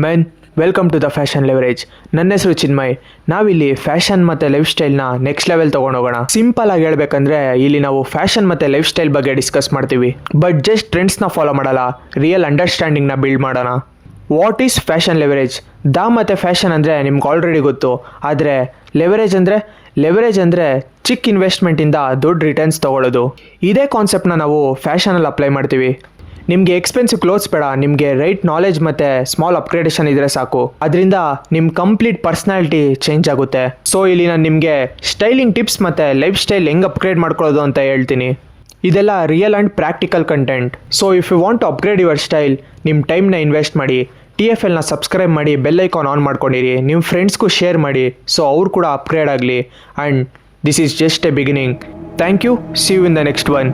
Men welcome to the fashion leverage. ನನ್ನ ಹೆಸರು ಚಿನ್ಮಯ್. ನಾವಿಲ್ಲಿ ಫ್ಯಾಷನ್ ಮತ್ತು ಲೈಫ್ ಸ್ಟೈಲ್ನ ನೆಕ್ಸ್ಟ್ ಲೆವೆಲ್ ತೊಗೊಂಡೋಗೋಣ. ಸಿಂಪಲ್ ಆಗಿ ಹೇಳ್ಬೇಕಂದ್ರೆ ಇಲ್ಲಿ ನಾವು ಫ್ಯಾಷನ್ ಮತ್ತು ಲೈಫ್ ಸ್ಟೈಲ್ ಬಗ್ಗೆ ಡಿಸ್ಕಸ್ ಮಾಡ್ತೀವಿ, ಬಟ್ ಜಸ್ಟ್ ಟ್ರೆಂಡ್ಸ್ನ ಫಾಲೋ ಮಾಡಲ್ಲ, ರಿಯಲ್ ಅಂಡರ್ಸ್ಟ್ಯಾಂಡಿಂಗ್ನ ಬಿಲ್ಡ್ ಮಾಡೋಣ. What is fashion leverage? ಮತ್ತು ಫ್ಯಾಷನ್ ಅಂದರೆ ನಿಮ್ಗೆ ಆಲ್ರೆಡಿ ಗೊತ್ತು, ಆದರೆ ಲೆವರೇಜ್ ಅಂದರೆ ಚಿಕ್ಕ ಇನ್ವೆಸ್ಟ್ಮೆಂಟಿಂದ ದೊಡ್ಡ ರಿಟರ್ನ್ಸ್ ತೊಗೊಳ್ಳೋದು. ಇದೇ ಕಾನ್ಸೆಪ್ಟ್ನ ನಾವು ಫ್ಯಾಷನಲ್ಲಿ ಅಪ್ಲೈ ಮಾಡ್ತೀವಿ. ನಿಮಗೆ ಎಕ್ಸ್ಪೆನ್ಸಿವ್ ಕ್ಲೋತ್ಸ್ ಬೇಡ, ನಿಮಗೆ ರೈಟ್ ನಾಲೆಜ್ ಮತ್ತು ಸ್ಮಾಲ್ ಅಪ್ಗ್ರೇಡೇಷನ್ ಇದ್ದರೆ ಸಾಕು. ಅದರಿಂದ ನಿಮ್ಮ ಕಂಪ್ಲೀಟ್ ಪರ್ಸ್ನಾಲಿಟಿ ಚೇಂಜ್ ಆಗುತ್ತೆ. ಸೊ ಇಲ್ಲಿ ನಾನು ನಿಮಗೆ ಸ್ಟೈಲಿಂಗ್ ಟಿಪ್ಸ್ ಮತ್ತು ಲೈಫ್ ಸ್ಟೈಲ್ ಹೆಂಗೆ ಅಪ್ಗ್ರೇಡ್ ಮಾಡ್ಕೊಳ್ಳೋದು ಅಂತ ಹೇಳ್ತೀನಿ. ಇದೆಲ್ಲ real and practical content. So if you want to upgrade your style, ನಿಮ್ಮ ಟೈಮ್ನ ಇನ್ವೆಸ್ಟ್ ಮಾಡಿ, TFLನ ಸಬ್ಸ್ಕ್ರೈಬ್ ಮಾಡಿ, ಬೆಲ್ ಐಕಾನ್ ಆನ್ ಮಾಡ್ಕೊಂಡಿರಿ, ನಿಮ್ಮ ಫ್ರೆಂಡ್ಸ್ಗೂ ಶೇರ್ ಮಾಡಿ, ಸೊ ಅವ್ರು ಕೂಡ ಅಪ್ಗ್ರೇಡ್ ಆಗಲಿ. And this is just a beginning. Thank you. See you in the next one.